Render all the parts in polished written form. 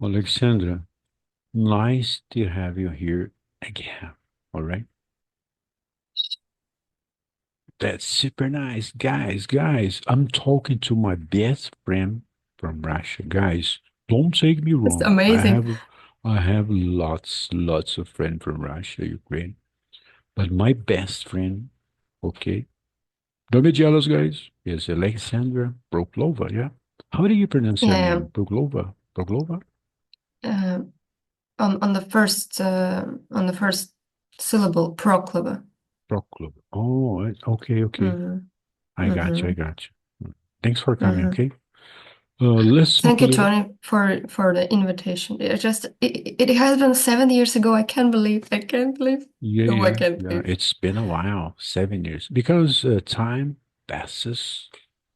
Alexandra, nice to have you here again. All right. That's super nice. Guys, I'm talking to my best friend from Russia. Guys, don't take me It's wrong. I amazing. have I have lots of friends from Russia, Ukraine. But my best friend, okay, don't be jealous, guys, is Alexandra Proklova, yeah? How do you pronounce your Yeah. name? Proklova? Proklova? Uh, on the first syllable, Proklova. Proklova. Oh, okay. Mm-hmm. I Mm-hmm. got you. Thanks for coming, Mm-hmm. okay? Let's talk Thank a you, little. Tony, for the invitation. It has been 7 years ago. I can't believe. I can't believe. Oh, I can't Yeah. believe. It's been a while, 7 years, because time passes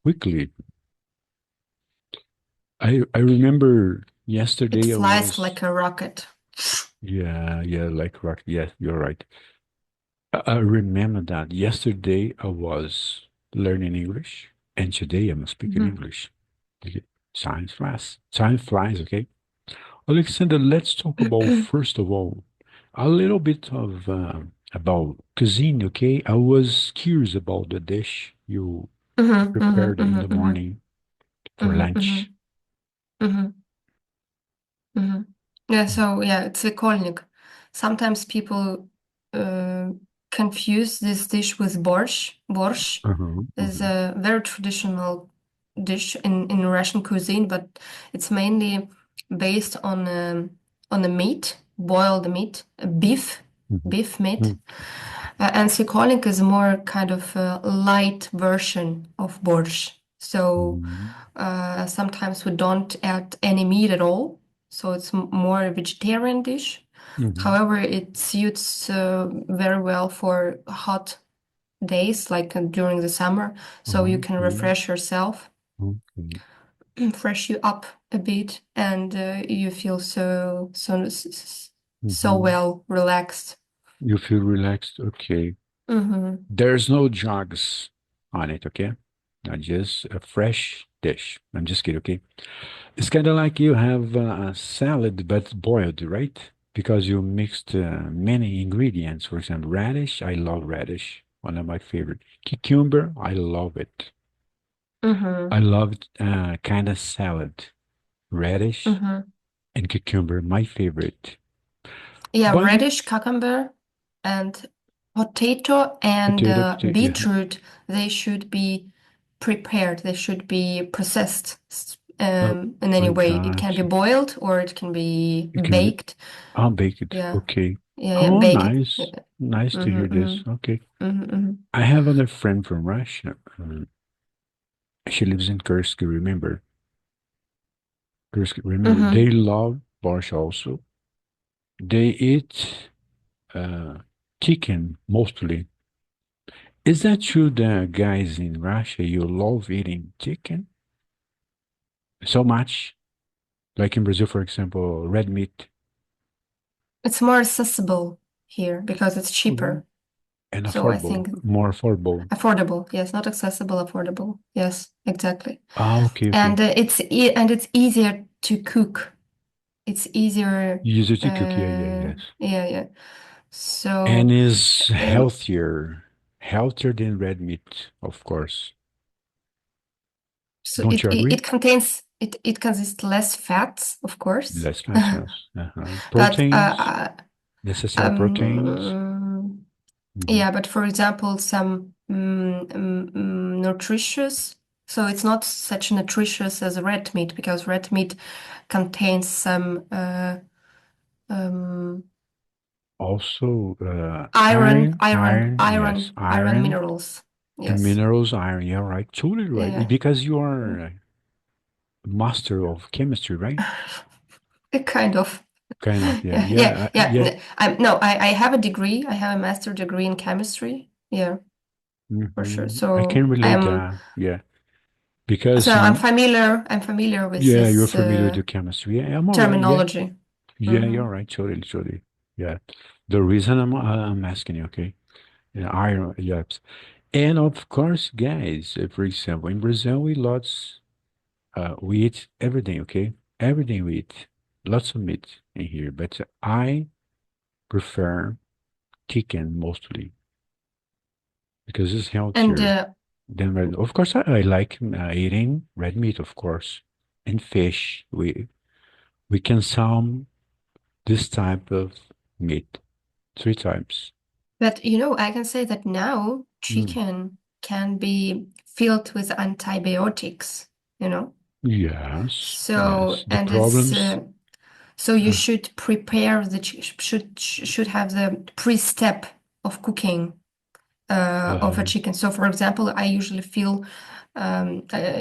quickly. I remember It yesterday I flies was, like a rocket. yeah, like rock. Yeah, you're right. I remember that yesterday I was learning English, and today I'm speaking Mm-hmm. English. Okay. Time flies, okay? Alexander, let's talk about first of all a little bit of about cuisine, okay? I was curious about the dish you Mm-hmm. prepared Mm-hmm. in the Mm-hmm. morning for Mm-hmm. Mm-hmm. lunch. Mm-hmm. Mm-hmm. Yeah, so yeah, it's Vikolnik. Sometimes people uh, confuse this dish with borscht. Borscht Uh-huh, is uh-huh. a very traditional dish in Russian cuisine, but it's mainly based on the meat, boiled meat, Mhm, beef meat. mhm, And Sikolik is more kind of a light version of borscht. So mhm, sometimes we don't add any meat at all. So it's more a vegetarian dish. mhm, However, it suits very well for hot days, like during the summer. So you can okay, refresh yourself, okay. fresh you up a bit, and you feel so Mhm. well relaxed. You feel relaxed, okay. Hmm. There's no drugs on it, okay? Not just a fresh dish. I'm just kidding, okay? It's kind of like you have a salad but boiled, right? Because you mixed many ingredients. For example, radish. I love radish. One of my favorite. Cucumber. I love it. I Hmm. love kind of salad. Radish Hmm. and cucumber, my favorite. Yeah, But radish, cucumber, and potato and potato, yeah. beetroot, they should be prepared. They should be processed Oh, in any I way. It can got be you. boiled or it can be It can be, baked. I'll bake it. Yeah, Okay. yeah, Oh, bake it. nice. Nice to hear Mm-hmm, this. Okay. mm-hmm, I have another friend from Russia. She lives in Kursk, remember? Kursk, remember? mm-hmm. They love borscht also. They eat uh, chicken mostly. Is that true that guys in Russia, you love eating chicken so much? Like in Brazil, for example, red meat. It's more accessible here because it's Mhm. cheaper. And So I affordable, think more affordable. affordable. Yes, not accessible, affordable. Yes, exactly. Ah, okay. And it's easier to cook. It's easier. You use it to cook, yes. Yeah, yeah. And So, is um, healthier than red meat, of course. so Don't you agree? it consists less fats, of course, Less fat cells. Uh-huh. but Proteins, necessary proteins. um, Mhm. yeah. But for example, some nutritious. So it's not such nutritious as red meat because red meat contains some um, Also, yes, iron iron minerals. and Yes. minerals, iron. Yeah, right, totally right. Yeah. Because you are a master of chemistry, right? Kind of. Kind of, yeah, Yeah, yeah, yeah. yeah. No, I have a degree. I have a master degree in chemistry. Yeah, for sure. I So can I relate am, that. Yeah. because So I'm familiar with yeah, you're this familiar with the chemistry. Yeah, I'm all right. Yeah, terminology. yeah, Hmm. you're right. Totally, totally. Yeah. The reason I'm asking you, okay? Yeah, iron, yes. And of course, guys, for example, in Brazil, we eat everything, okay? Everything we eat. Lots of meat in here, but I prefer chicken mostly because it's And healthier than red. Of course, I like eating red meat, of course, and fish. We consume this type of meat 3 times. but I can say that now Mm. chicken can be filled with antibiotics, you know. Yes, yes. So The and it's problems. so you Uh, should prepare should have the pre-step of cooking of a uh, chicken. So, for example, I usually feel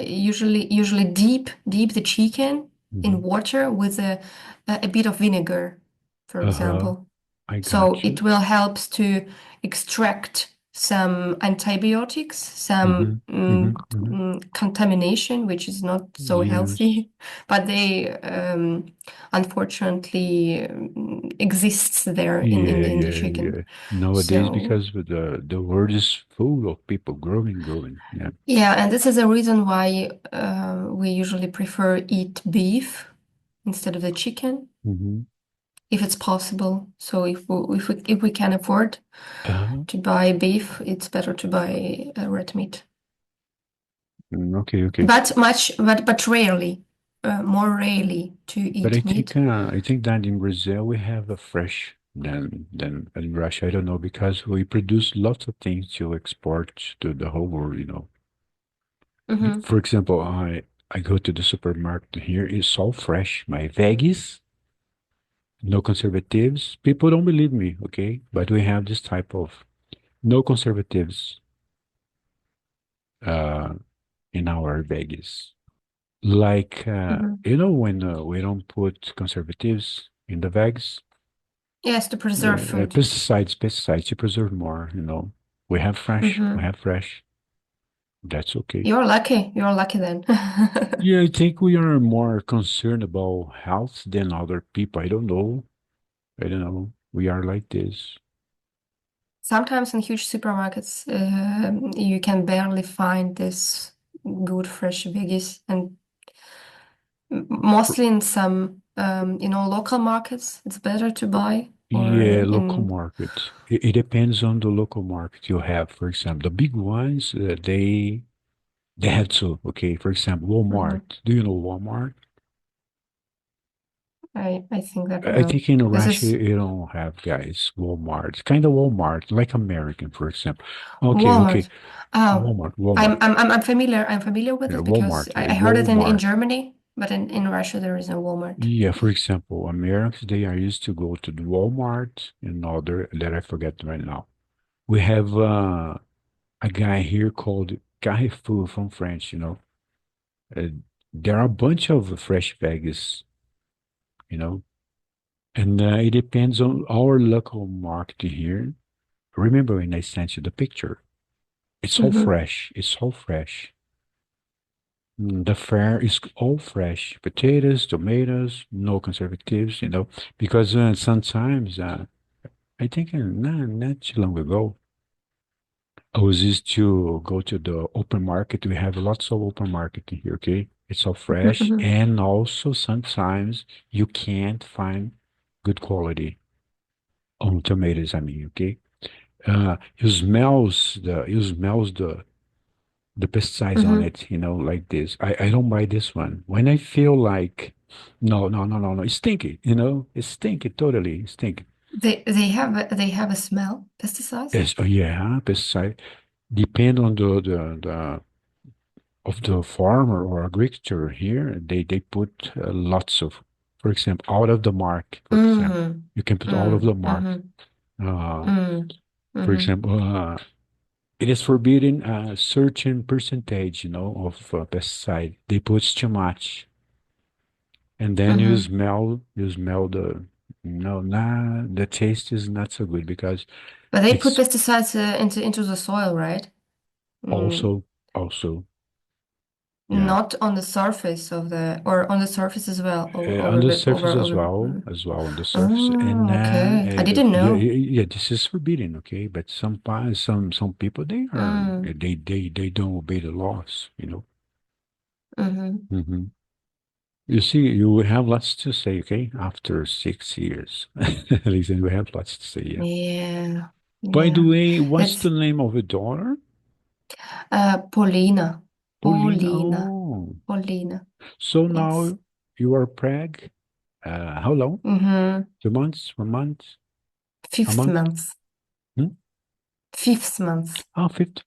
usually deep the chicken in mhm. water with a bit of vinegar, for Uh-huh. example. I So got you. it will help to extract some antibiotics, Mm-hmm. some Mm-hmm. Mm-hmm. contamination, which is not so Yes. healthy, but they unfortunately exists there Yeah, in the yeah, chicken. yeah. Nowadays, So. because the world is full of people growing, growing. Yeah. Yeah, and this is a reason why we usually prefer eat beef instead of the chicken, Mm-hmm. if it's possible. So if we can afford Uh-huh. to buy beef, it's better to buy red meat. Okay, okay. But rarely, more rarely to But eat meat. I think that in Brazil we have a fresh than in Russia. I don't know because we produce lots of things to export to the whole world, you know. Hmm. For example, I go to the supermarket here, it's all fresh. My veggies, no conservatives. People don't believe me, okay? But we have this type of no conservatives uh in our veggies. Like Hmm. when we don't put conservatives in the vegs, Yes, to preserve yeah, food. pesticides to preserve more, you know. We Hmm. have fresh. That's okay. You're lucky. You're lucky then. Yeah, I think we are more concerned about health than other people. I don't know. I don't know. We are like this. Sometimes in huge supermarkets, you can barely find this good fresh veggies, and mostly in some, local markets, it's better to buy. Or Yeah, local in. market. It depends on the local market you have. For example, the big ones, they have to. Okay, for example, Walmart. Mhm. Do you know Walmart? I think that I no. think in This Russia is you don't have guys Walmart. Kind of Walmart, like American, for example. Okay, okay. Walmart. Oh, Walmart, I'm Walmart. I'm I'm I'm familiar. I'm familiar with Yeah, it because Walmart, I heard it in Walmart. Germany, but in Russia there is no Walmart. Yeah, for example, Americans, they are used to go to the Walmart and other that I forget right now. We have a guy here called Carrefour from French, you know. Uh, there are a bunch of fresh veggies, you know, and it depends on our local market here. Remember when I sent you the picture? It's all Hmm. fresh. It's all fresh. The fare is all fresh. Potatoes, tomatoes, no conservatives, you know, because sometimes I think not too long ago, I was used to go to the open market. We have lots of open market in here, okay? It's all fresh. Hmm. And also sometimes you can't find good quality on tomatoes, I mean, okay? You smells the pesticides on Hmm. it, you know, like this. I don't buy this one. When I feel like no, no, no, no, no, it's stinky, you know, it's stinky, totally stinky. They have a smell, pesticides. Yes, oh yeah, pesticide depend on the of the farmer or agriculture here. They put lots of, for example, out of the mark. For example, Mm-hmm. you can put out of the Mm, mark. mm-hmm. Uh, Mm, for mm-hmm. example, it is forbidden a certain percentage, you know, of pesticide. They put too much, and then Mm-hmm. you smell the no, nah, the taste is not so good because But they put it's pesticides into the soil, right? Mm, also also Yeah. Not on the surface of or on the surface as well, On over the the surface as over. well, on the surface, and Oh, then okay. I didn't yeah, know. yeah, this is forbidden, okay? But some people they are Mm, they don't obey the laws, you know. mm-hmm. Hmm. You see, you have lots to say, okay? After 6 years, listen, we have lots to say, yeah. Yeah, By the yeah. way, what's the It's name of the daughter? Paulina. Pauline. Paulina. Oh, Paulina. so Yes. now you are preg. How long? Mm-hmm. 2 months, 1 month, a Fifth month? month. Hmm? Fifth month. Oh, fifth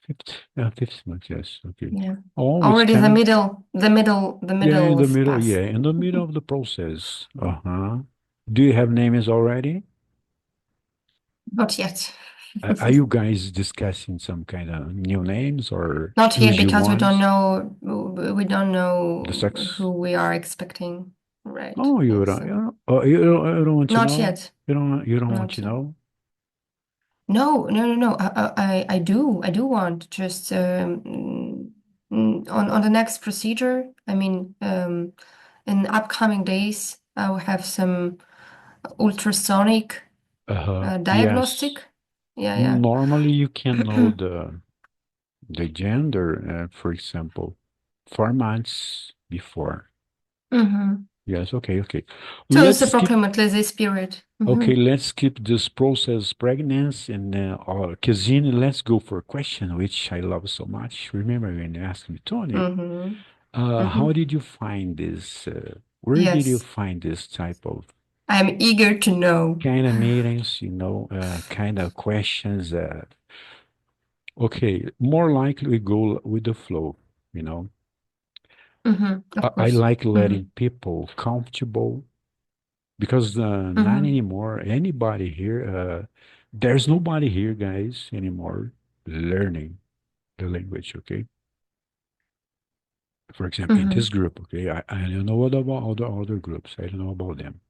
month, yes. Okay. Yeah. Oh, it's Already the kind middle, the yeah, in middle the of middle, path. yeah, in the middle of the process. Uh-huh. Do you have names already? Not yet. Are you guys discussing some kind of new names or Not yet choosy because ones? we don't The know sex? who we are expecting. Right. Oh, Yes. So you don't want to not know? yet. You don't want Not to yet. know? No, no, no, no. I do want just on the next procedure. I mean, in upcoming days, I will have some ultrasonic Uh-huh. Yes. diagnostic. Yeah, yeah. Normally you can know the gender, for example, 4 months before. Mm-hmm. Yes, okay, okay. So it's Let's skip approximately this period. Okay, Mm-hmm. let's skip this process pregnancy and cuisine. Let's go for a question which I love so much. Remember when you asked me, Tony, Mm-hmm. how Mm-hmm. did you find this? Where did you Yes, find this type of I'm eager to know. kind of meetings, kind of questions? Okay, more likely we go with the flow, you know. Mm-hmm. I, Of I course. like Mm-hmm. letting people comfortable because not Mm-hmm. anymore anybody here there's nobody here guys anymore learning the language, okay? For example, in this Mm-hmm. group, okay, I don't know what about other groups, I don't know about them,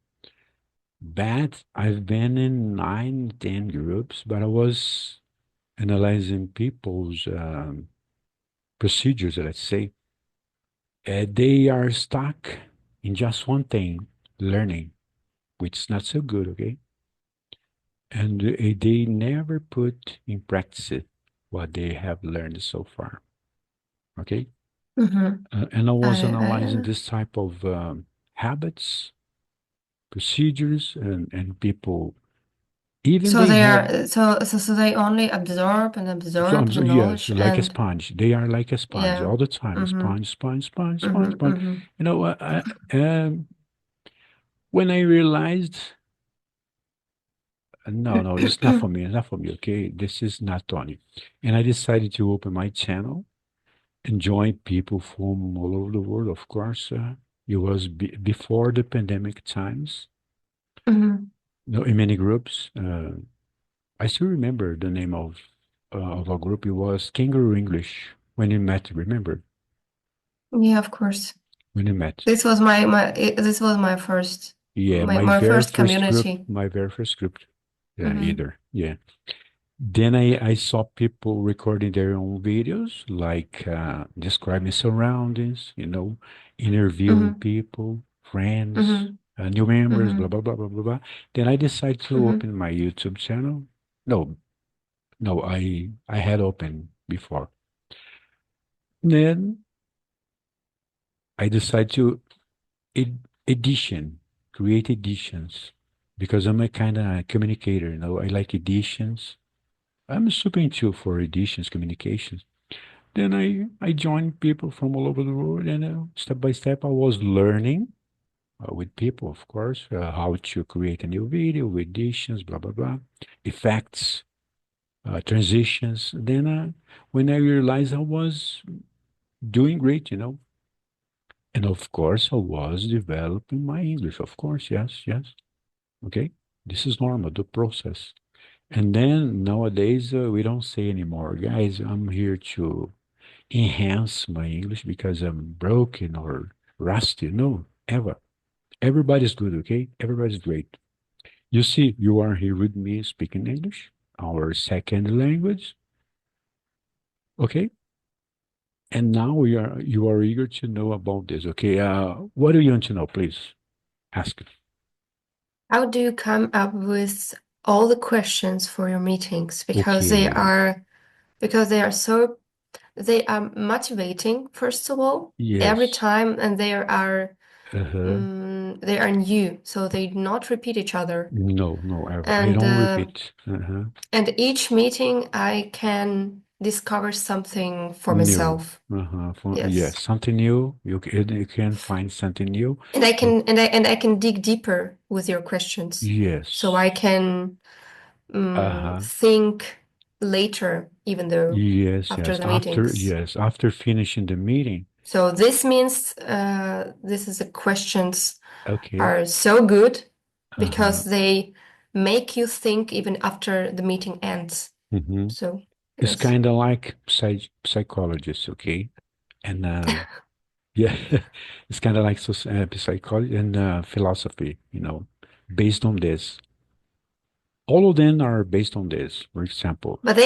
but I've been in 9, 10 groups, but I was analyzing people's procedures, let's say. They are stuck in just one thing, learning, which is not so good, okay? And they never put in practice what they have learned so far. Okay. Mm-hmm. And I was analyzing I, this type of habits, procedures, and people, even so they they have, are so they only absorb the yes, knowledge like a and sponge. They are like a sponge yeah. all the time. Mm-hmm. Sponge, sponge, sponge, sponge, Mm-hmm. sponge. Mm-hmm. You know, when I realized, no, no, this is not for me. It's not for me. Okay. This is not Tony. And I decided to open my channel and join people from all over the world. Of course, it was before the pandemic times. Mm-hmm. No, in many groups. I still remember the name of our group. It was Kangaroo English when we met. Remember Yeah, of course. when we met? This was this was my first Yeah, my first community. my very first group. Yeah, Mm-hmm. either. Yeah. Then I saw people recording their own videos, like describing surroundings, interviewing Mm-hmm. people, friends, Mm-hmm. new members, blah, Mm-hmm. blah, blah, blah, blah, blah. Then I decided to Mm-hmm. open my YouTube channel. No, no, I had opened before. Then I decided to ed edition, create editions, because I'm a kind of communicator, I like editions. I'm super into for editions, communications. Then I joined people from all over the world, and step by step, I was learning with people, of course, how to create a new video, with editions, blah, blah, blah, effects, transitions. Then when I realized I was doing great, and of course, I was developing my English, of course, yes, yes. Okay. This is normal, the process. And then nowadays, we don't say anymore, guys, I'm here to enhance my English because I'm broken or rusty. No, ever. Everybody's good, okay? Everybody's great. You see, you are here with me speaking English, our second language, okay? And now you are eager to know about this. Okay. What do you want to know? Please ask. How do you come up with all the questions for your meetings? Okay. Because they are so they are motivating, first of all, every Yes. time, and Uh-huh. they are new, so they do not repeat each other. No, no, I And don't repeat. Uh-huh. and each meeting I can discover something for New. myself. Uh-huh. Yes, Yes. something new. You can find something new. And I Uh, can and I can dig deeper with your questions. So Yes. I can Uh-huh. think later, even though Yes, after yes. the meetings. After finishing the meeting. So this means this is the questions Okay. are so good Uh-huh. because they make you think even after the meeting ends. Mm-hmm. So It's yes. kind of like psychologists, okay? And yeah, it's kind of like psychology and philosophy, based on this. All of them are based on this. For example, But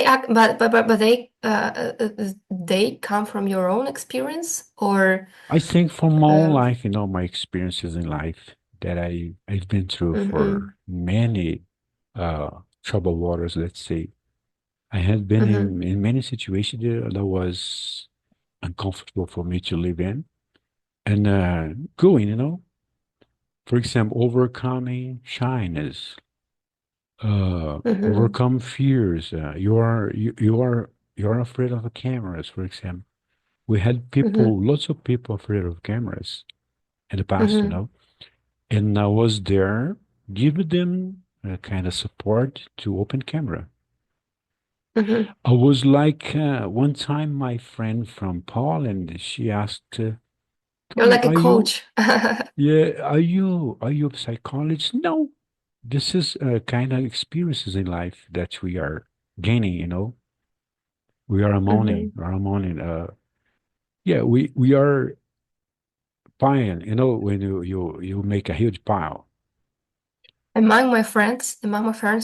they come from your own experience or I think from my own uh, life, my experiences in life that I've been through mhm, for many uh troubled waters, let's say. I had been mhm, in many situations that was uncomfortable for me to live in. And going, for example, overcoming shyness, mhm, overcome fears. You are afraid of the cameras, for example. We had mhm, lots of people afraid of cameras in the past, mhm, and I was there giving them a kind of support to open camera. mhm. I was like one time my friend from Poland, she asked, You're Tony, like a coach. are you a psychologist? No, this is kind of experiences in life that we are gaining, We are mourning, Mhm. we are mourning. Yeah, we are piling, when you make a huge pile. Among my friends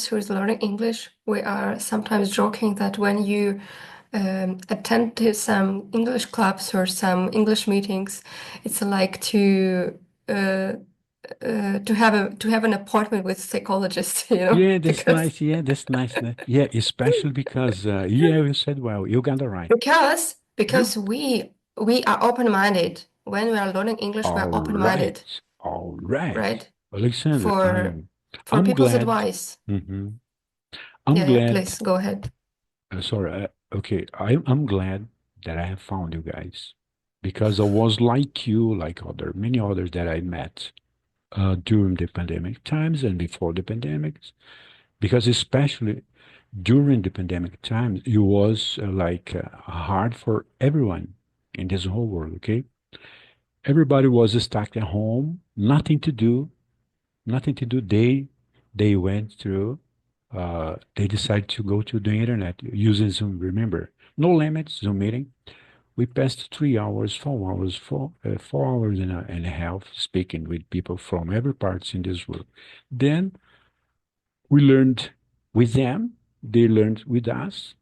who is learning English, we are sometimes joking that when you attend to some English clubs or some English meetings, it's like to have an appointment with psychologists, Yeah, that's because nice. Yeah, that's nice. Yeah, especially because yeah, you said well, you got it right. because Yeah. because we are open-minded. When we are learning English, we are All open-minded, right. All right. right? Alexander, For for I'm people's glad. advice. hmm I'm Yeah, yeah, glad. please go ahead. Sorry. Okay. I'm glad that I have found you guys because I was like you, like many others that I met during the pandemic times and before the pandemics. Because especially during the pandemic times, it was hard for everyone in this whole world. Okay. Everybody was stuck at home, nothing to do, nothing to do. They went through. They decided to go to the internet using Zoom. Remember, no limits. Zoom meeting. We passed 3 hours, 4 hours, 4 hours and a half speaking with people from every parts in this world. Then we learned with them. They learned with us,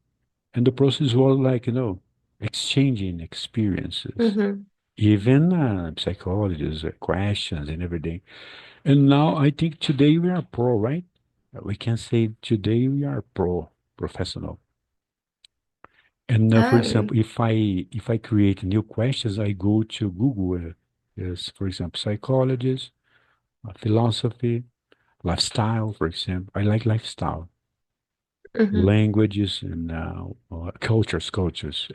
and the process was like exchanging experiences, Mm-hmm. even psychologists, questions, and everything. And now I think today we are pro, right? We can say today we are professional. And for example, Um, if I create new questions, I go to Google. Yes, for example, psychologist, philosophy, lifestyle. For example, I like lifestyle, mhm. languages, and cultures. Cultures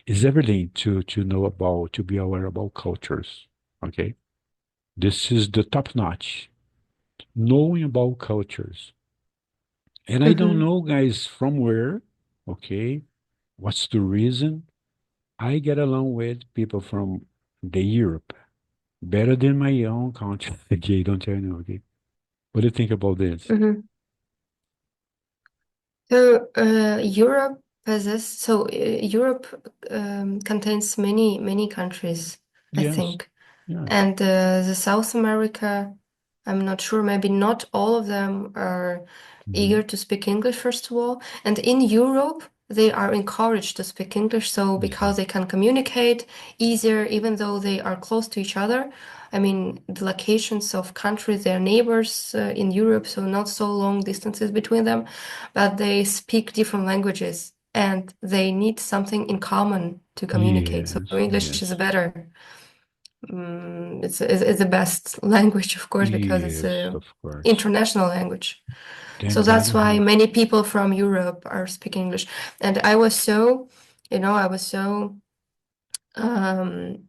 is everything to know about, to be aware about cultures. Okay, this is the top notch. Knowing about cultures. And I don't Mhm. know, guys, from where, okay, what's the reason I get along with people from the Europe better than my own country. Okay, don't tell me, okay? What do you think about this? Mhm. So Europe contains many countries, I Yes, think, yeah. and the South America, I'm not sure. Maybe not all of them are hmm eager to speak English, first of all. And in Europe, they are encouraged to speak English. So Mhm. because they can communicate easier, even though they are close to each other. I mean, the locations of countries, they're neighbors in Europe, so not so long distances between them, but they speak different languages and they need something in common to communicate. So Yes, English is yes, better. It's the best language, of course, because it's yes, a of course. international language. Then So the that's other why hand, many people from Europe are speaking English. And I was so, I was so, um,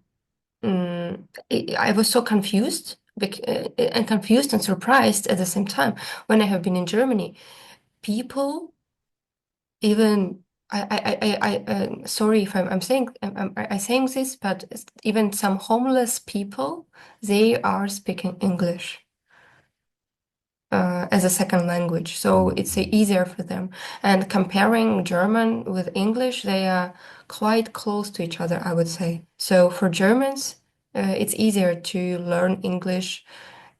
I was so confused and confused and surprised at the same time when I have been in Germany. People even sorry if I'm saying I'm saying this, but even some homeless people, they are speaking English as a second language, so it's mhm, easier for them. And comparing German with English, they are quite close to each other, I would say. So for Germans, it's easier to learn English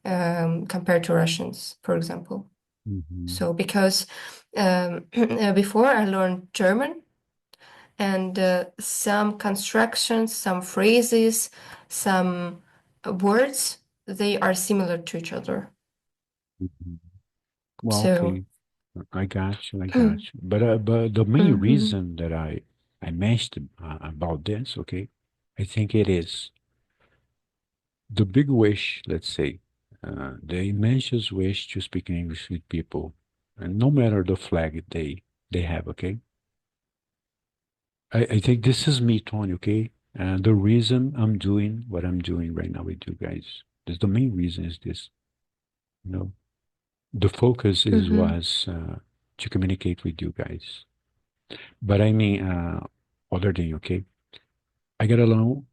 compared to Russians, for example. mhm, So because before I learned German, and some constructions, some phrases, some words, they are similar to each other. mhm. Well, So, okay, I got you, I got you. But the main mhm. reason that I mentioned about this, okay, I think it is the big wish, let's say, the immense wish to speak English with people, and no matter the flag they have, okay. I think this is me, Tony, okay? And the reason I'm doing what I'm doing right now with you guys, the main reason is this, you know, the focus is Mhm. was to communicate with you guys. But I mean, other than okay, I get along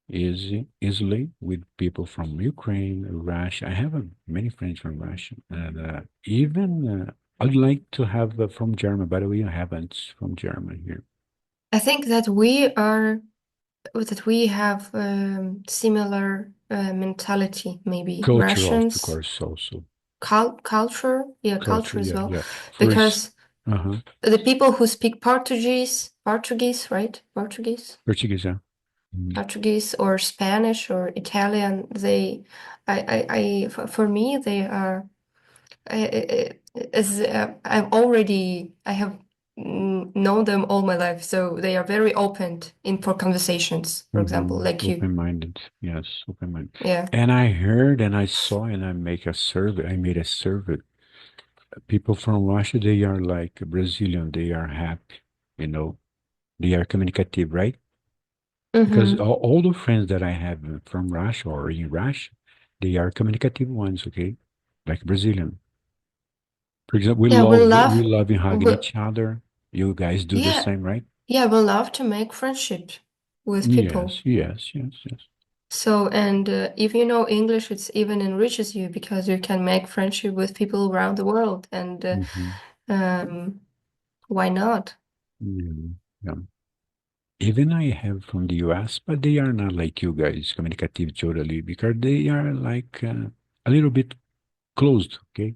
easily with people from Ukraine, Russia. I have many friends from Russia, and even I'd like to have from Germany. By the way, I haven't from Germany here. I think that we have similar mentality, maybe Culture, of Russians, course, also culture, yeah, culture culture. as Yeah, well, yeah. First, because uh-huh. the people who speak Portuguese, right? Portuguese, yeah. Mm, Portuguese or Spanish or Italian, for me, they are, as I have known them all my life, so they are very open in for conversations, for example, like you. Open-minded, yes, open-minded. Yeah. And I heard and I saw and I make a survey. I made a survey. People from Russia, they are like Brazilian. They are happy, you know. They are communicative, right? Because Mm-hmm. all the friends that I have from Russia or in Russia, they are communicative ones, okay? Like Brazilian. For example, Yeah, we love hugging we, each other. You guys do the yeah, same, right? yeah, we love to make friendship with people. Yes, yes, yes, yes. So, and if you know English, it's even enriches you because you can make friendship with people around the world. And Mm-hmm. um, why not? Yeah, yeah. Even I have from the US, but they are not like you guys, communicative totally, because they are like a little bit closed, okay?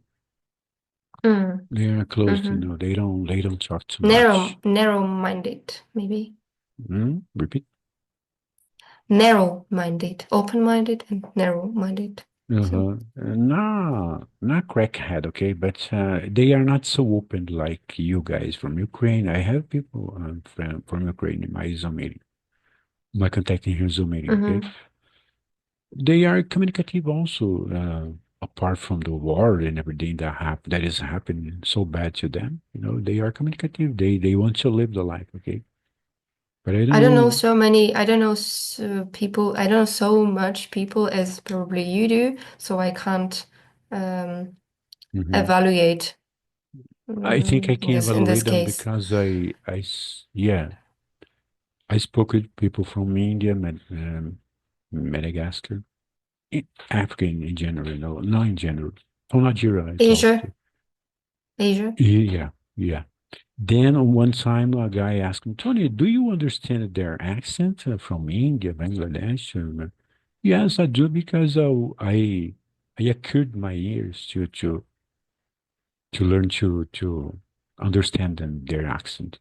Mm, They are closed, you hmm. know, they don't talk too much. Narrow-minded, maybe. Repeat. Narrow-minded, open-minded and narrow-minded. So, No, not crackhead, okay, but they are not so open like you guys from Ukraine. I have people from Ukraine in my Zoom meeting, my contact in here Zoom meeting, okay? hmm. They are communicative also, apart from the war and everything that is happening so bad to them. You know, they are communicative. They want to live the life, okay? But I don't I don't know know. so many, I don't know people, I don't know so much people as probably you do, so I can't um, Mhm. evaluate I think I can in this evaluate them case. because yeah, I spoke with people from India, Madagascar, Africa in general, you know, not in general. From Nigeria, I talked Asia, to. Asia. Yeah, yeah. Then one time a guy asked me, Tony, do you understand their accent from India, Bangladesh? Yes, I do because I acquired my ears to learn to understand them, their accent.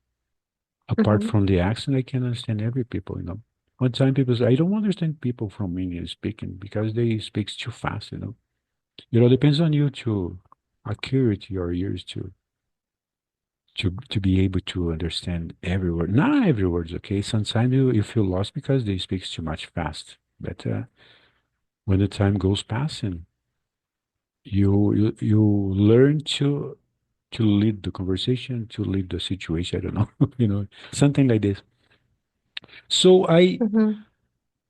Apart Hmm. from the accent, I can understand every people, you know. One time people say, I don't understand people from India speaking because they speak too fast, you know. You know, depends on you to accurate your ears to be able to understand every word. Not every word's okay. Sometimes you feel lost because they speak too much fast. But when the time goes passing, you learn to lead the conversation, to lead the situation. I don't know, you know, something like this. So Hmm.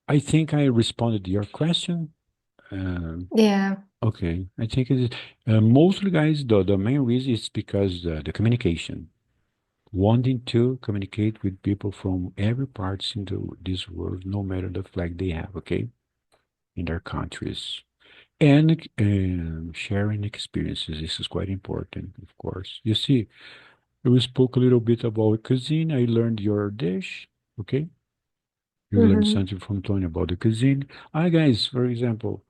I think I responded to your question. Um, Yeah. okay, I think it is mostly, guys. The main reason is because the communication, wanting to communicate with people from every parts into this world, no matter the flag they have. Okay, in their countries. And sharing experiences. This is quite important, of course. You see, we spoke a little bit about cuisine. I learned your dish. Okay. You learned Hmm. something from Tony about the cuisine. I guys, for example,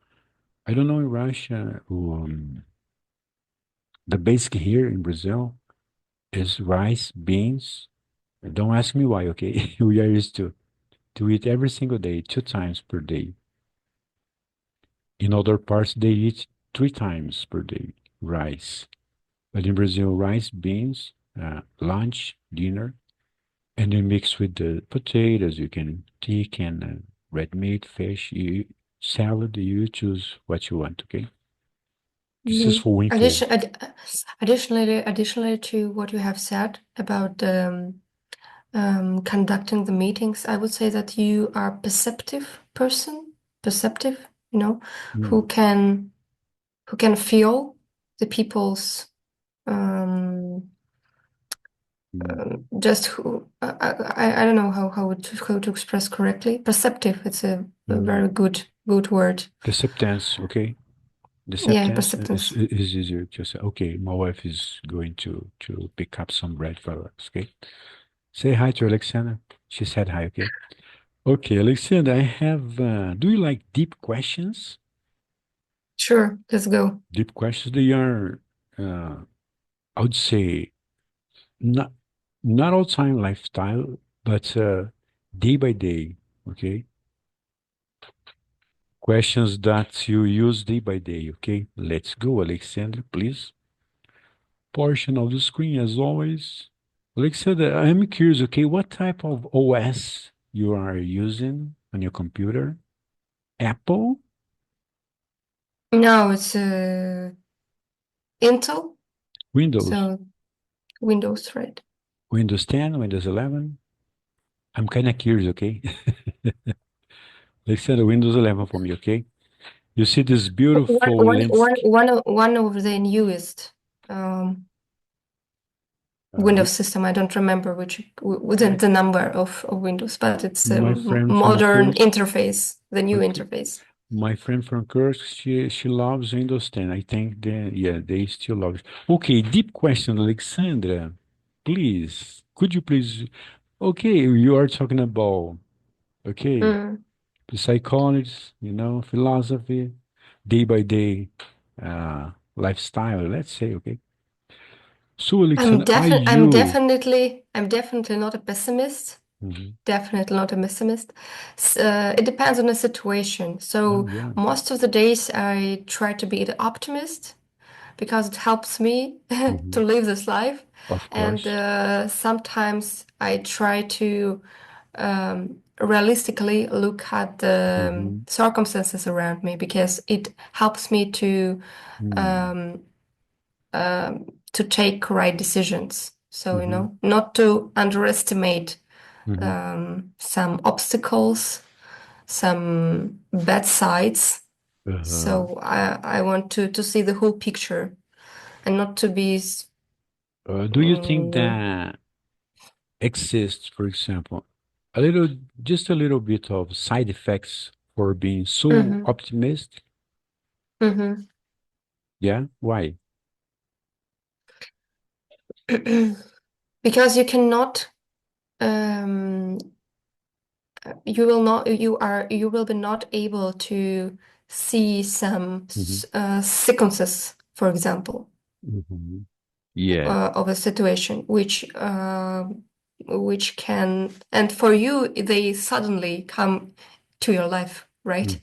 I don't know in Russia, the basic here in Brazil is rice, beans. Don't ask me why, okay? We are used to eat every single day, 2 times per day. In other parts, they eat 3 times per day, rice. But in Brazil, rice, beans, lunch, dinner, and then mix with the potatoes. You can chicken, red meat, fish, salad. You choose what you want. Okay, this is Hmm. for info. Additionally to what you have said about conducting the meetings, I would say that you are perceptive person, perceptive, you know, Mm, who can who can feel the people's um, mm, just who I don't know how to express correctly. Perceptive. It's a mm. very good word. The acceptance. Okay, the Yeah, acceptance perceptance. is easier to say. Okay, my wife is going to pick up some bread for us. Okay, say hi to Alexandra. She said hi. Okay. Okay, Alexander, I have. Do you like deep questions? Sure, let's go. Deep questions. They are. I would say not not all time lifestyle, but day by day. Okay, questions that you use day by day. Okay, let's go, Alexander, please. Portion of the screen as always. Alexander, I'm curious. Okay, what type of OS you are using on your computer? Apple, Now it's Intel, Windows, so Windows, right? Windows 10, Windows 11. I'm kind of curious. Okay, Alexander, Windows 11 for me. Okay, you see this beautiful landscape. One of the newest um, The, Windows system. I don't remember which my the number of Windows, but it's a my friend from modern Kursk. interface, the new Okay, interface. my friend from Kursk, she loves Windows 10. I think they still love it. Okay, deep question, Alexandra. Please, could you please? Okay, you are talking about okay, Mm. the psychology, you know, philosophy, day by day, lifestyle. Let's say okay. So, Alexandra, are you? I'm definitely not a pessimist. Mhm. Definitely not a pessimist. It depends on the situation. Oh So yeah. most of the days I try to be the optimist because it helps me to Hmm. live this life. Of And course. sometimes I try to realistically look at the Hmm. circumstances around me because it helps me Mm. um, to take right decisions. So, you Hmm. know, not to underestimate Hmm. some obstacles, some bad sides. Uh, So I want to see the whole picture and not to be do you think mm, that exists, for example, a little, just a little bit of side effects for being so mhm, optimistic? mhm. Yeah. Why? Because you cannot um, you will be not able to see some Hmm. sequences, for example, Hmm. Yeah. of a situation which which can, and for you, they suddenly come to your life, right?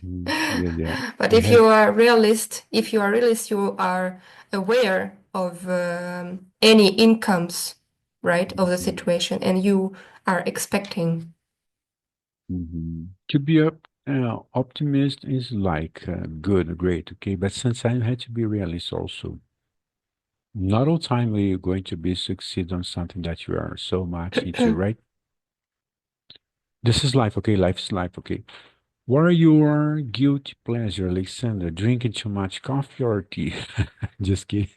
Yeah, yeah. But I if you had are realist, you are aware of any incomes, right, of the mhm, situation, and you are expecting. to be a optimist is like good, great, okay, but sometimes you have to be realist also. Not all time are you going to be succeed on something that you are so much into, right? This is life, okay? Life is life, okay? What are your guilty pleasure, Alexander? Drinking too much coffee or tea? Just kidding.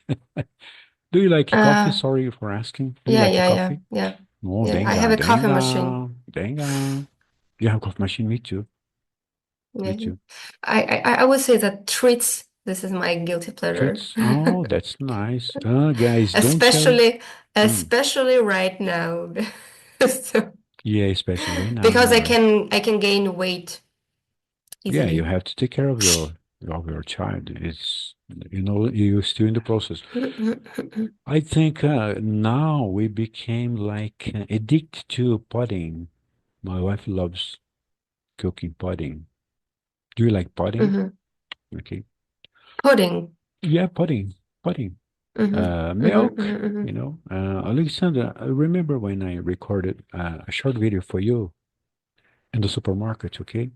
Do you like coffee? Uh, Sorry for asking. Do you yeah, like yeah, yeah, coffee? yeah, Oh, yeah. I have denga, a coffee machine. denga, denga. You have a coffee machine? Me too. Me Yeah, too. I would say that treats. This is my guilty pleasure. Treats. Oh, that's nice. Guys, don't tell. Especially, Mm. especially right now. So, Yeah, especially right now. because Yeah. I can gain weight Yeah, you easily. have to take care of your child. It's you're still in the process. I think now we became like addicted to pudding. My wife loves cooking pudding. Do you like pudding? Mhm. Okay. Pudding. Yeah, pudding, pudding. Mhm. Mhm, Milk, mhm, mhm. Alexandra, I remember when I recorded a short video for you in the supermarket, okay?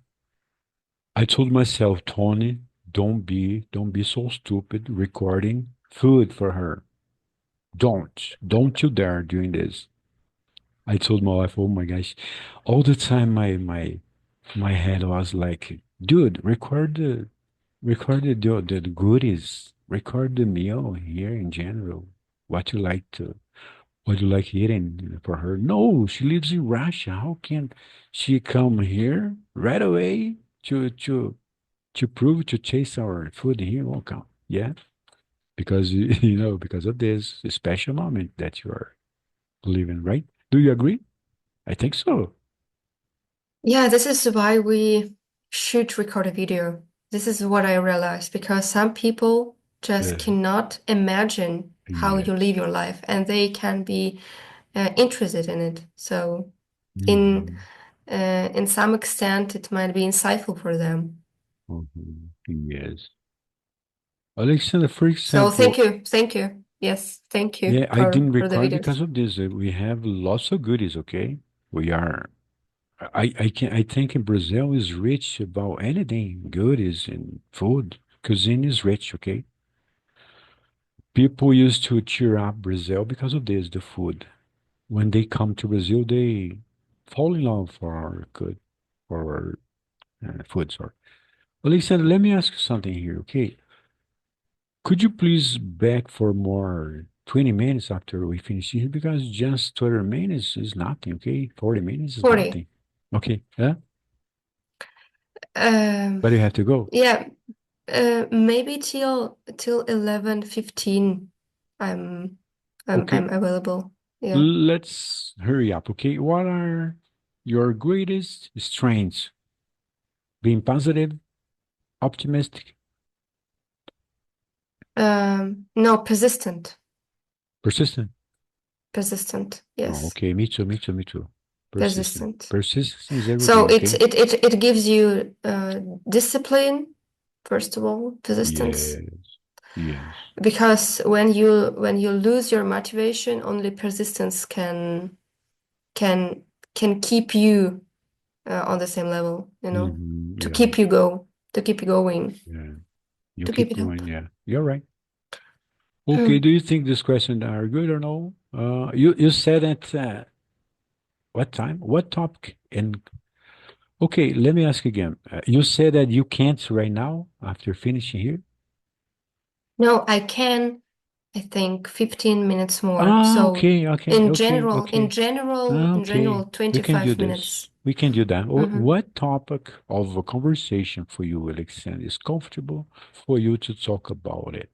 I told myself, Tony, don't be so stupid recording food for her. Don't you dare doing this. I told my wife, oh my gosh, all the time my head was like, dude, record the goodies, record the meal here in general. What you like to what you like eating for her. No, she lives in Russia. How can she come here right away to prove to chase our food here? Won't come. Yeah, because because of this special moment that you are living, right? Do you agree? I think so. Yeah, this is why we should record a video. This is what I realized because some people just Uh, cannot imagine how you yes. live your life and they can be interested in it. So in Mhm. in some extent, it might be insightful for them. Mhm. Yes. Alexander, for So example, thank you. Yes, thank you yeah, I didn't for the record videos. because of this. We have lots of goodies, okay? We are I think in Brazil is rich about anything, goodies and food. Cuisine is rich, okay? People used to cheer up Brazil because of this, the food. When they come to Brazil, they fall in love for our good, for our food, sorry. Alexander, let me ask you something here, okay? Could you please back for more 20 minutes after we finish here? Because just 20 minutes is nothing, okay? 40 minutes is 40. nothing. Okay, yeah? Um, But you have to go. yeah, maybe till 11:15 I'm Okay, I'm available. Yeah. let's hurry up, okay? What are your greatest strengths? Being positive, optimistic, No, persistent. persistent. Persistent. Oh, Yes. okay, me too, me too, me too. Persistent. Persistent. Persistence is So everything, okay? it gives you discipline, first of all, persistence. Yes, yes. Because when you lose your motivation, only persistence can can keep you on the same level, you know, to Yeah, keep you go, to keep you going, yeah. You to keep keep it up. going, yeah. You're right. Okay, do you think these questions are good or no? You said at what time? What topic? And okay, let me ask again. You said that you can't right now after finishing here. No, I can, I think 15 minutes more. Ah, So okay, okay, okay, okay. Ah, in okay. general, We can do 25 this. minutes. We can do that. Hmm. What topic of a conversation for you, Alexander, is comfortable for you to talk about it?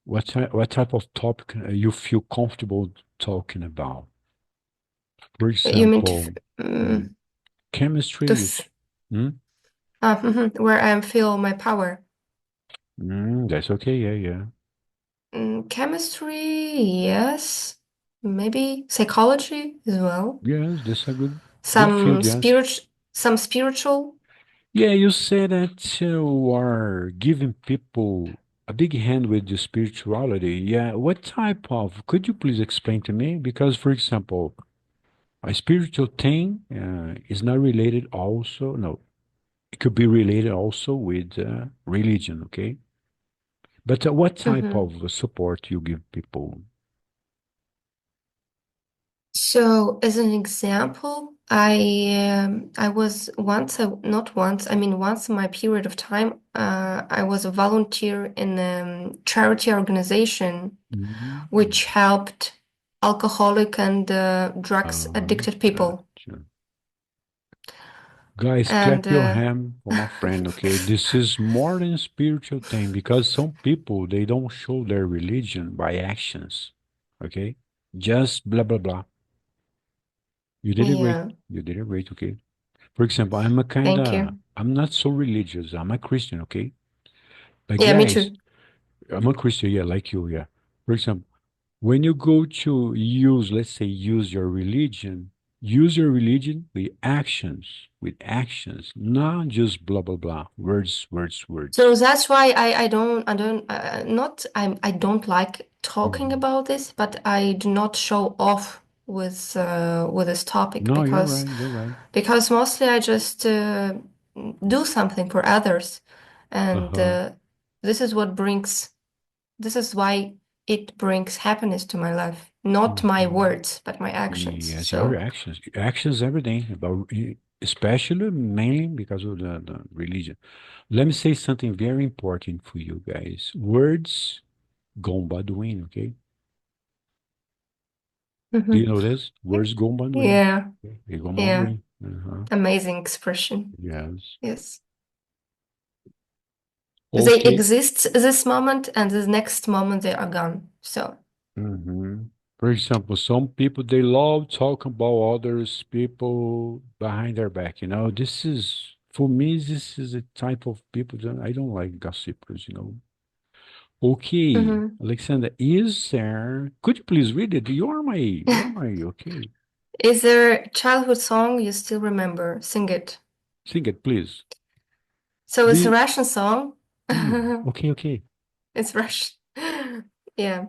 What type of topic you feel comfortable talking about? For You mean example, mm, mm, to chemistry is, f mm, where I feel my power. that's okay. Yeah, yeah. Chemistry, yes. Maybe psychology as well. Yes, that's a good Some field, yes. spiritual. Yeah, you said that you are giving people a big hand with the spirituality. Yeah, what type of, could you please explain to me? Because, for example, a spiritual thing is not related also, no, it could be related also with religion, okay? But what type Hmm. of support you give people? So, as an example, I was once, not once, I mean once in my period of time, I was a volunteer in a charity organization Mm. which helped alcoholic and drugs Uh-huh. addicted people. Gotcha. Guys, And clap your hand for my friend, okay? This is more than spiritual thing because some people they don't show their religion by actions, okay? Just blah blah blah. You did it great. yeah, You did it great, okay? For example, I'm a thank kinda you. I'm not so religious. I'm a Christian, okay? But Yeah, me guys, too. I'm a Christian, yeah, like you, yeah. For example, when you go to use, let's say, use your religion with actions, not just blah blah blah, words, words, So words. that's why I don't not I don't like talking Mhm. about this, but I do not show off with this topic No, you're right. You're right. because mostly I just do something for others, and Uh-huh. this is what brings this is why it brings happiness to my life, not my Mhm. words, but my actions. Yes, your So, actions. Actions everything about especially mainly because of the religion. Let me say something very important for you guys. Words gone by the wind, okay? Do you mhm. know this? Words gone by the wind. Yeah, Okay? They go by the yeah, wind. Uh-huh. amazing expression. Yes. Yes. They Okay. exist this moment and the next moment they are gone. So, Hmm. For example, some people they love talking about others people behind their back. This is for me. This is a type of people that I don't like gossipers. Okay, mhm. Alexander, is there? Could you please read it? You are my. Okay, Is there a childhood song you still remember? Sing it. sing it, please. So it's a The Russian song. okay, okay. It's Russian. Yeah.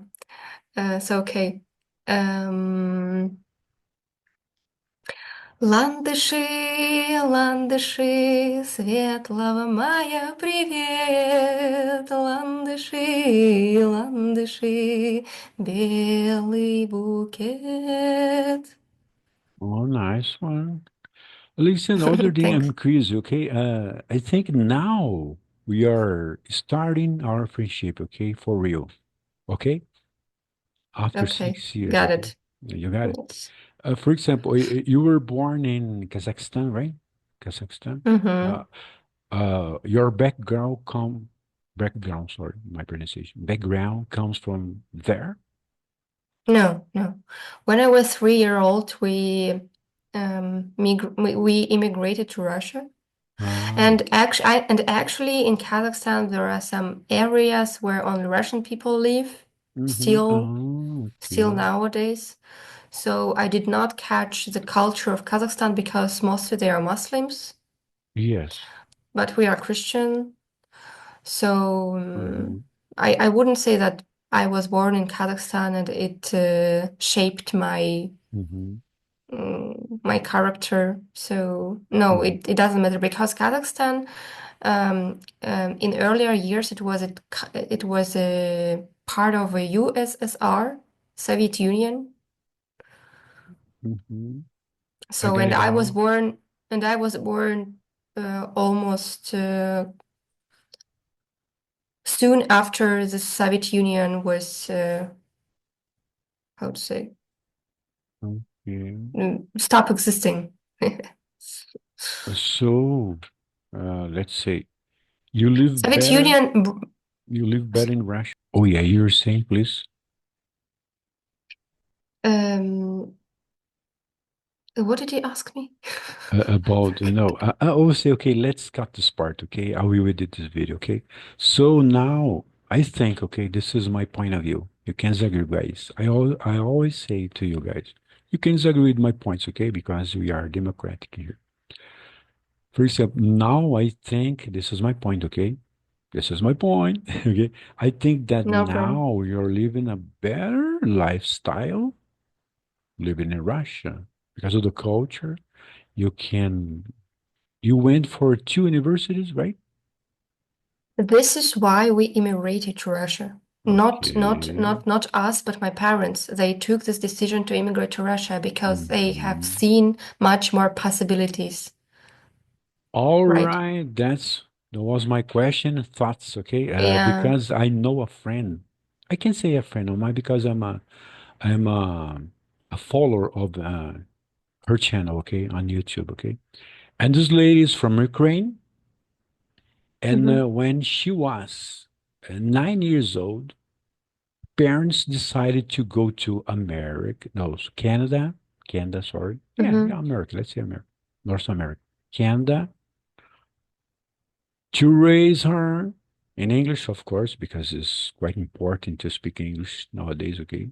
So okay. Um, Ландыши, ландыши, светлого мая, привет! Ландыши, ландыши, белый букет. Oh, nice one. Listen, other than Thanks. I'm curious, okay? I think now we are starting our friendship, okay? For real, okay? After Okay, 6 years, got okay? it. Yeah, you got it. Yes. For example, you were born in Kazakhstan, right? Kazakhstan. Uh, Mm-hmm. your background, sorry, my pronunciation, background comes from there. No, no. When I was 3 year old, we immigrated to Russia. Ah, And actually, in Kazakhstan, there are some areas where only Russian people live, mm-hmm. still, Oh, still okay. nowadays. So I did not catch the culture of Kazakhstan because mostly they are Muslims, Yes. but we are Christian. So Mm-hmm. I wouldn't say that I was born in Kazakhstan and it shaped Mm-hmm. my character. So no, Mm-hmm. it doesn't matter because Kazakhstan, in earlier years, it was a part of a USSR, Soviet Union. Mm-hmm. I So got and it all. I was born almost soon after the Soviet Union was how to say Okay. stop existing. So, let's say you live Soviet better. Union. You live better in Russia. Oh yeah, you're saying, please. Um, what did you ask me? About no, I always say, okay, let's cut this part, okay? I will edit this video, okay? So now I think, okay, this is my point of view. You can disagree, guys. I always say to you guys, you can disagree with my points, okay, because we are democratic here. First up, now I think this is my point, okay? This is my point, okay? I think that No problem. now you're living a better lifestyle living in Russia because of the culture. You can, you went for two universities, right? This is why we immigrated to Russia. Okay. Not us, but my parents. They took this decision to immigrate to Russia because they have Mhm. seen much more possibilities, All right? right, that was my question. Thoughts, okay? Yeah. Because I know a friend. I can say a friend of mine because I'm a follower of her channel, okay, on YouTube, okay. And this lady is from Ukraine, and Hmm. when she was 9 years old, parents decided to go to America, no, Canada, Canada, sorry, yeah, Hmm. America. Let's say America, North America, Canada to raise her in English, of course, because it's quite important to speak English nowadays, okay?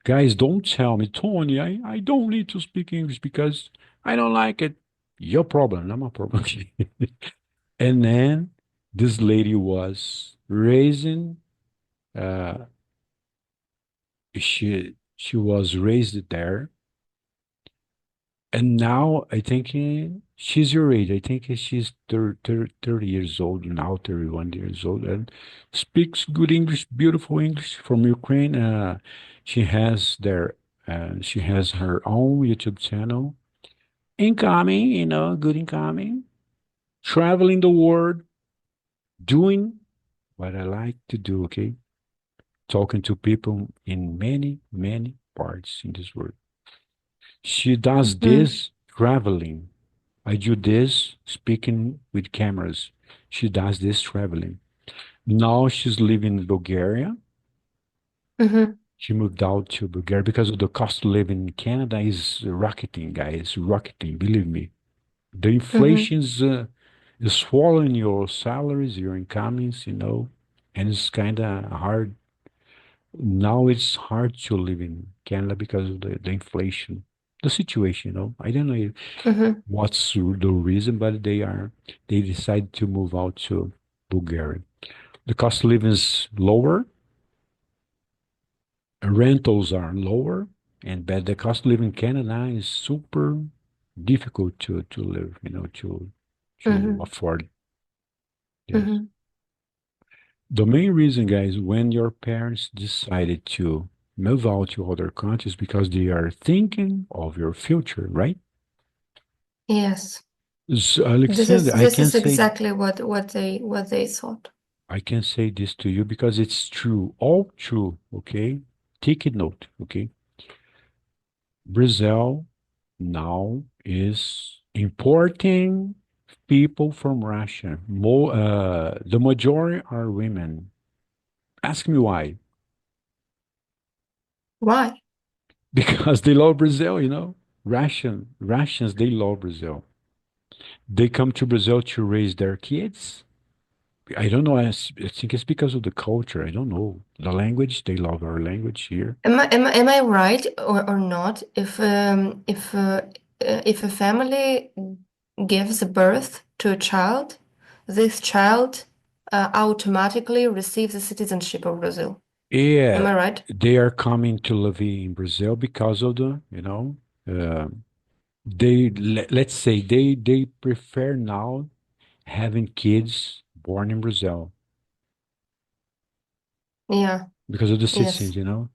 Guys, don't tell me, Tony, I don't need to speak English because I don't like it. Your problem, not my problem. And then this lady was raising, uh, she was raised there. And now I think she's your age. I think she's 30 years old now, 31 years old, and speaks good English, beautiful English from Ukraine. She has their, she has her own YouTube channel. Incoming, good incoming, traveling the world, doing what I like to do, okay? Talking to people in many, many parts in this world. She does Hmm. this traveling. I do this speaking with cameras. She does this traveling. Now she's living in Bulgaria. Hmm. She moved out to Bulgaria because of the cost of living in Canada is rocketing, guys, rocketing. Believe me, the Hmm. inflation's is swallowing your salaries, your incomes, and it's kind of hard. Now it's hard to live in Canada because of the inflation, the situation. I don't know Hmm. what's the reason, but they decided to move out to Bulgaria. The cost of living is lower, rentals are lower, and but the cost of living in Canada is super difficult to live, to Hmm. afford. Yes. Hmm. The main reason, guys, when your parents decided to move out to other countries because they are thinking of your future, right? Yes. So, This Alexander, is this is exactly what they thought. I can say this to you because it's true, all true, okay? Take a note, okay? Brazil now is importing people from Russia. The majority are women. Ask me why. Why? Because they love Brazil, Russians, they love Brazil. They come to Brazil to raise their kids. I don't know. I think it's because of the culture. I don't know. The language, they love our language here. Am I right or not? If a family gives birth to a child, this child automatically receives the citizenship of Brazil. Am Yeah, I right? they are coming to live in Brazil because of uh, let's say they prefer now having kids born in Brazil Yeah. because of the Yes. citizens,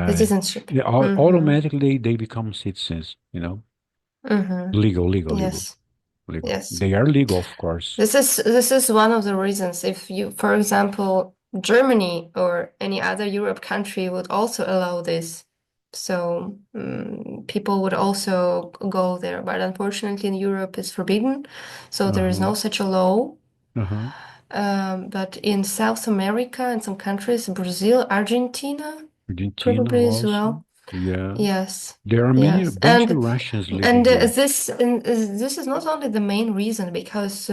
Citizenship. they Mm-hmm. automatically they become citizens, Mm-hmm. legal, legal, legal, Yes. legal. Yes. They are legal, of course. This is one of the reasons. If you, for example, Germany or any other Europe country would also allow this, so people would also go there. But unfortunately, in Europe, it's forbidden, so there is Uh-huh, no such a law. uh-huh. But in South America and some countries, Brazil, Argentina, Argentina probably as also. well. Yeah. Yes, There are many, a yes, bunch of Russians living and here. this is not only the main reason because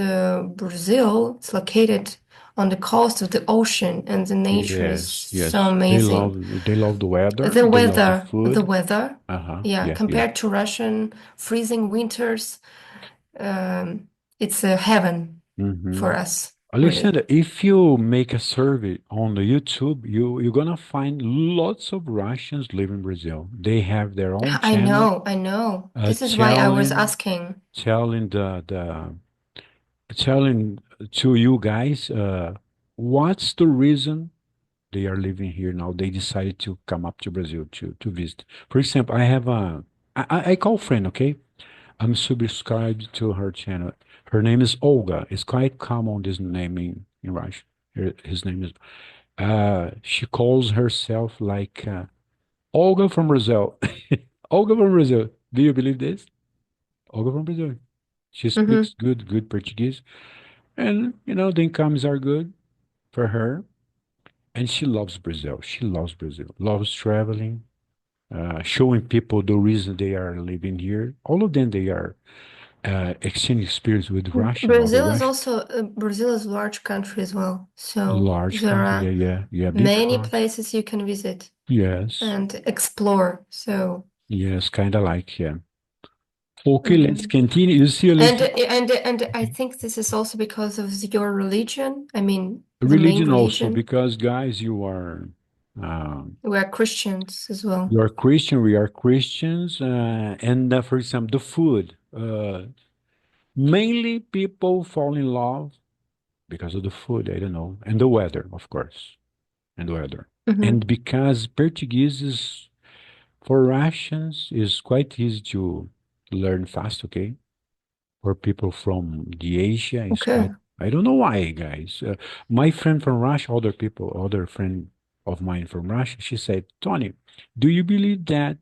Brazil is located on the coast of the ocean, and the nature is Yes, so yes. amazing. They love the weather, The they love the the food. weather, Uh-huh. yeah, Yeah, yeah. compared to Russian freezing winters, um, it's a heaven Mm-hmm. for us, really. Alexander, if you make a survey on the YouTube, you're gonna find lots of Russians live in Brazil. They have their own channel, I know. uh, This is why I was telling asking. telling telling to you guys what's the reason they are living here now. They decided to come up to Brazil to visit. For example, I have I call friend, okay? I'm subscribed to her channel. Her name is Olga. It's quite common this name in Russian. His name is she calls herself like Olga from Brazil. Olga from Brazil. Do you believe this? Olga from Brazil. She Hmm. speaks good Portuguese. And the incomes are good for her. And she loves Brazil. She loves Brazil. Loves traveling, showing people the reason they are living here. All of them they are exchange experience with Russian, other Russian, Brazil is a large country as well. So large there country. Yeah, are yeah, yeah. Big many house. places you can visit Yes, and explore. So, yes, kind of like, yeah. Okay, let's mhm. continue. You see, Alexia, And I okay. think this is also because of your religion. I mean, the main Religion also, religion. because guys, We are Christians as well. you are Christian, we are Christians, and for example, the food. Mainly people fall in love because of the food. I don't know, and the weather, of course, and the weather, Hmm. and because Portuguese is for Russians is quite easy to learn fast. Okay, for people from the Asia is Okay. quite. I don't know why, guys. My friend from Russia, other friend of mine from Russia, she said, Tony, do you believe that?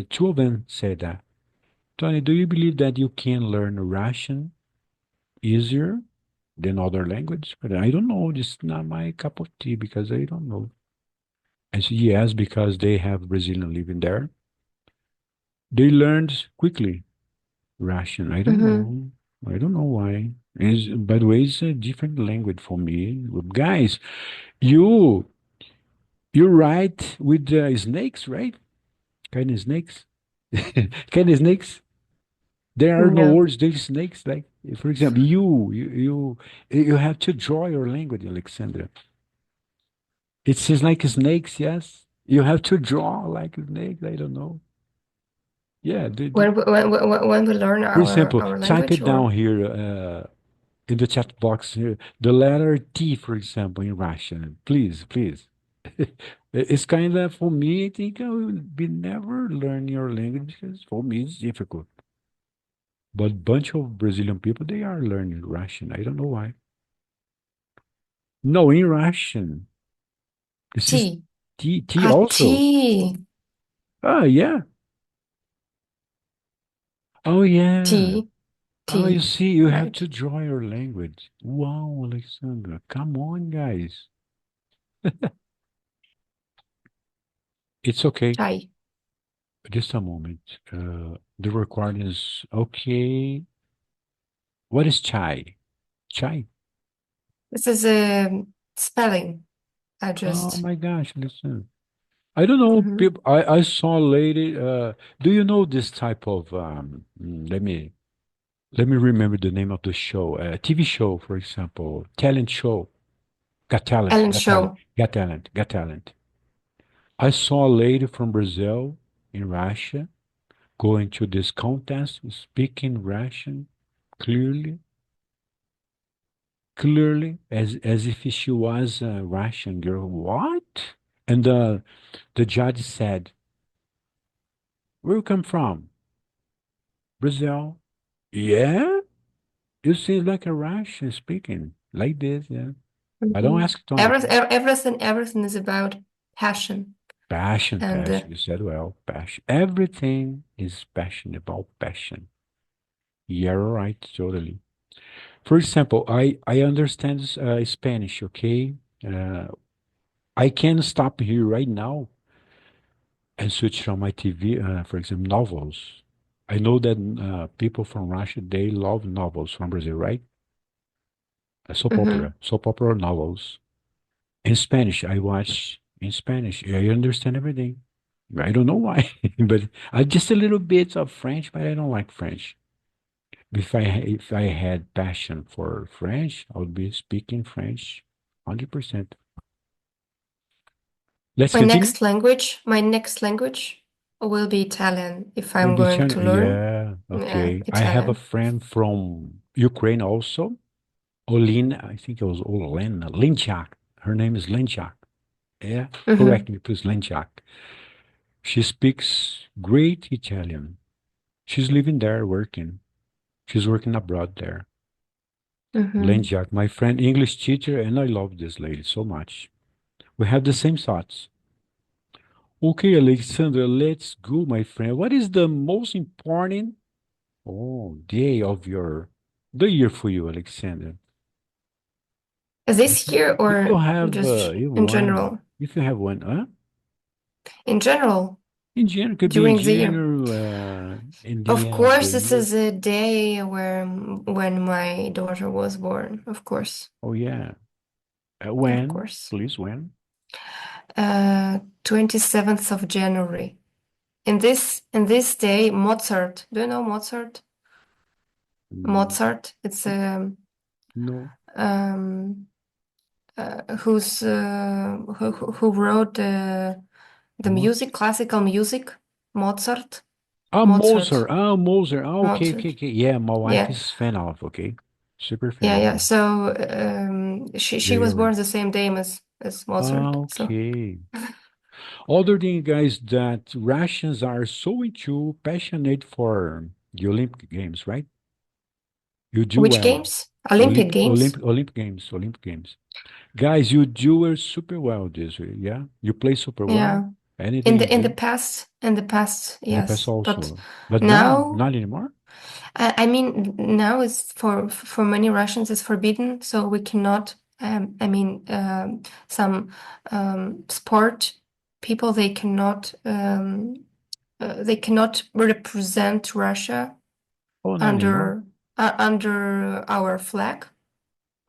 Two of them said that. Tony, do you believe that you can learn Russian easier than other language? But I don't know. This is not my cup of tea because I don't know. I said, yes, because they have Brazilian living there. They learned quickly Russian. I don't Hmm. know. I don't know why. By the way, it's a different language for me. Guys, you you write with snakes, right? Kind of snakes. Kind of snakes. There are no No. words. There's snakes. Like for example, you have to draw your language, Alexandra. It says like snakes. Yes, you have to draw like snakes. I don't know. Yeah. When we learn For example, our type language, it down or here. In the chat box here, the letter T, for example, in Russian. Please, please. It's kind of for me. I think I will be never learn your language because for me it's difficult. But bunch of Brazilian people they are learning Russian. I don't know why. No, in Russian. This is T. T also. T. Oh yeah. Oh yeah. T. Oh, you T. see, you have Right. to draw your language. Wow, Alexandra, come on, guys. It's okay. Chai. Just a moment. The recording is okay. What is chai? Chai. This is a spelling. I Oh just. my gosh, listen. I don't know. Hmm. People, I saw a lady. Do you know this type of let me remember the name of the show. TV show, for example, talent show. Got talent, Ellen got talent, Show. got talent, got talent. I saw a lady from Brazil in Russia going to this contest, speaking Russian clearly clearly as if she was a Russian girl. What? And the judge said, "Where you come from? Brazil." Yeah, you seem like a Russian speaking like this. Yeah, I don't Hmm. ask Tony. Okay, Everything is about passion. passion, And passion. You said well, passion. Everything is passion about passion. You're right, totally. For example, I understand Spanish. Okay, uh, I can stop here right now and switch on my TV, for example, novels. I know that people from Russia, they love novels from Brazil, right? Mm-hmm. soap opera novels. In Spanish, I watch in Spanish. I understand everything. I don't know why, but I just a little bit of French, but I don't like French. If I had passion for French, I would be speaking French 100%. Let's continue. My next language will be Italian if Will I'm be going China. to learn. Yeah, Yeah, okay. I have a Italian. friend from Ukraine also. Olin, I think it was Olena Linchak. Her name is Linchak. Yeah, Mm-hmm. correct me, please, Linchak. She speaks great Italian. She's living there, working. She's working abroad there. Mm-hmm. Linchak, my friend, English teacher, and I love this lady so much. We have the same thoughts. Okay, Alexandra, let's go, my friend. What is the most important day of the year for you, Alexandra? This year If you or have just you in one, general? if you have one, In general, in general, could be in during the year. general, in the Of end of course, the this year. is a day where when my daughter was born, of course. Oh yeah, Of when? course. Please, when? 27th of January. In this day, Mozart. Do you know Mozart? Mm, Mozart. It's no. um who wrote the Mo- music, classical music. Mozart. Mozart. Mozart. Mozart. Okay, okay, Mozart. okay. Yeah, my wife Yeah. is fan of. Okay, super fan Yeah, of yeah. him. So she Yeah, was you're right. born the same day as Mozart. So Okay. Other thing, guys, that Russians are so into passionate for the Olympic Games, right? You do which well. games? Olympic Games? Olympic Games. Guys, you do super well this way, yeah? You play super well. Yeah. Anything In you the do past, in the past yes. But also. But now, now, not anymore. I mean, now it's for many Russians it's forbidden, so we cannot. I mean, some sport people they cannot represent Russia Oh, not anymore. under our flag.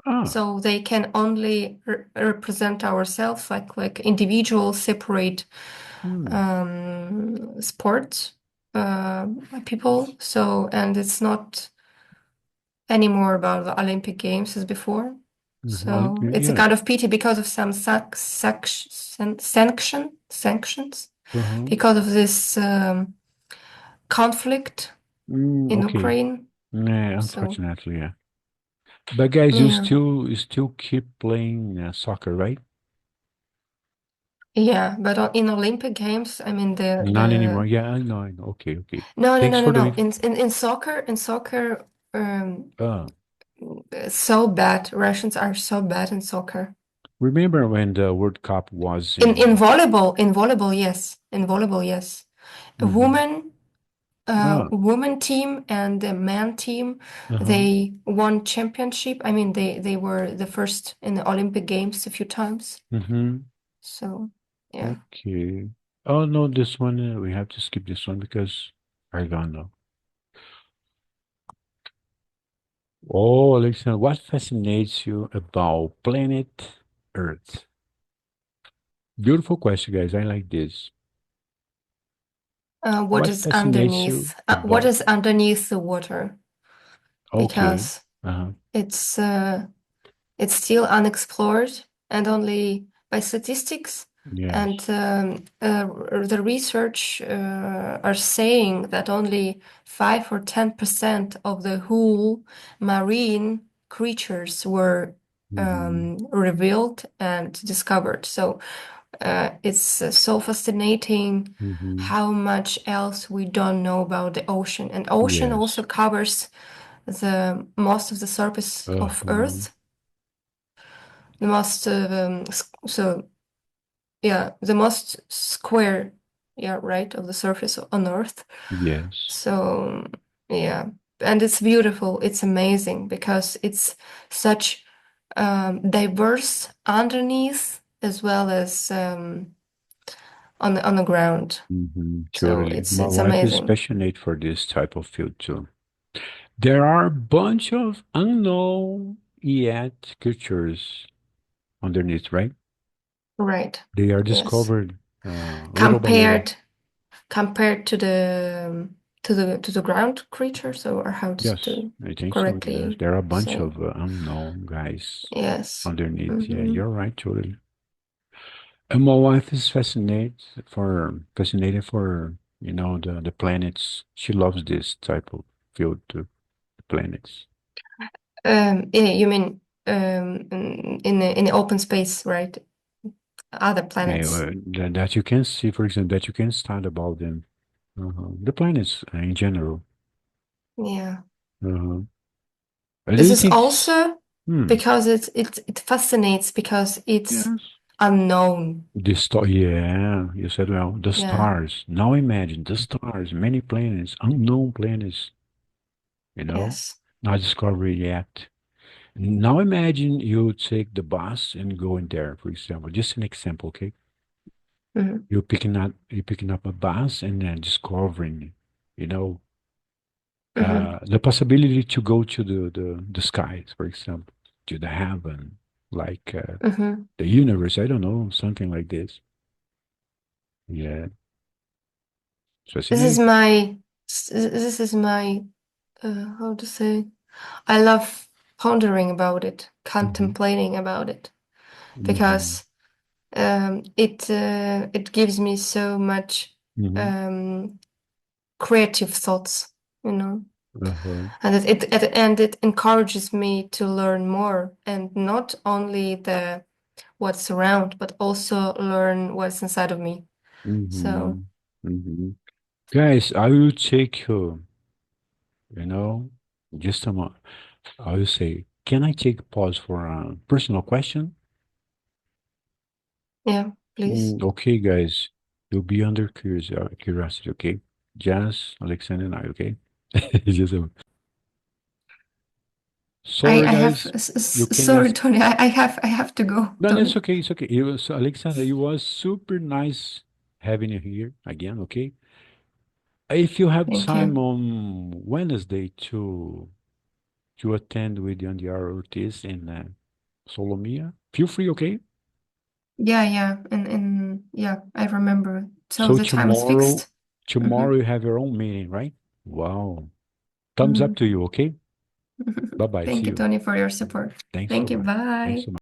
Ah, So they can only represent ourselves like individual separate hmm. sports uh, people. So and it's not anymore about the Olympic Games as before. So Olympic, it's a yeah. kind of pity because of some sanctions Uh-huh. because of this conflict in Okay. Ukraine. Nah, So unfortunately, yeah. But guys, yeah, you still keep playing soccer, right? yeah. But in Olympic Games, I mean Not anymore. Yeah, I know. Okay, okay. no, no, Thanks no, no, for the no. info. In soccer, Uh, so bad. Russians are so bad in soccer. remember when the World Cup was In volleyball, yes. In volleyball, yes. A Mhm. Ah, woman team and the man team, uh-huh. they won championship. I mean, they were the first in the Olympic Games a few times. Mm-hmm. So, yeah. Okay. Oh no, this one we have to skip this one because I don't know. Oh, Alexander, what fascinates you about planet Earth? Beautiful question, guys. I like this. What What is fascinates you underneath? What about? is underneath the water? Okay. Because Uh-huh. it's uh, it's still unexplored and only by statistics and Yes. the research are saying that only 5 or 10% of the whole marine creatures were Mm-hmm. revealed and discovered. So it's so fascinating Mm-hmm. how much else we don't know about the ocean. And ocean Yes. also covers the most of the surface of Uh-huh. Earth, the most so yeah, the most square, yeah, right, of the surface on Earth. Yes. So yeah, and it's beautiful. It's amazing because it's such diverse underneath as well as on the ground. Mm-hmm. So Totally. it's My it's wife is amazing. passionate for this type of field too. There are a bunch of unknown yet creatures underneath, right? Right. They are Yes. discovered little by little. Compared compared to the ground creatures, or how Yes, to I think so. Yes, correctly there are a bunch say. of unknown guys Yes. underneath. Yeah, Hmm. you're right, totally. And my wife is fascinated for, the planets. She loves this type of field to planets. Yeah, you mean in the open space, right? Other Yeah, planets. that you can see, for example, that you can study about them. The planets in general. Yeah. Uh-huh. Do This you is think? also Hmm. because it fascinates because it's Yes. unknown. The star. Yeah, you said well. The Yeah. stars. Now imagine the stars, many planets, unknown planets. You know, Yes. not discovered yet. Now imagine you take the bus and go in there, for example. Just an example, okay? Hmm. You're picking up a bus and then discovering, you know, Hmm. the possibility to go to the skies, for example, to the heaven, like Hmm. the universe. I don't know, something like this. Yeah, it's This is fascinating. my this is my how to say. I love pondering about it, Hmm. contemplating about it, Hmm. because it gives me so much Hmm. um, creative thoughts, you know, Uh-huh. and it encourages me to learn more, and not only the what's around, but also learn what's inside of me. So Hmm. Hmm. Guys, I will take you know, just a moment. I will say, can I take a pause for a personal question? yeah, please. Okay, guys, you'll be under curiosity, okay? Jazz, Alexander, and I, okay? It's just I sorry, I have guys. You can sorry, ask. Tony. I have to go, No, no, it's Tony. okay. It's okay. It was Alexander. It was super nice having you here again. Okay. If you have Thank time you. on Wednesday to attend with Yandiara Ortiz in Solomia, feel free. Okay. Yeah, yeah, and yeah, I remember. So So the time is tomorrow, fixed. tomorrow Hmm. you have your own meeting, right? Wow. Thumbs up Hmm. to you. Okay. Bye bye. See Thank you, you. Tony, for your support. Thanks so Thank you. much. Thanks Bye. so much.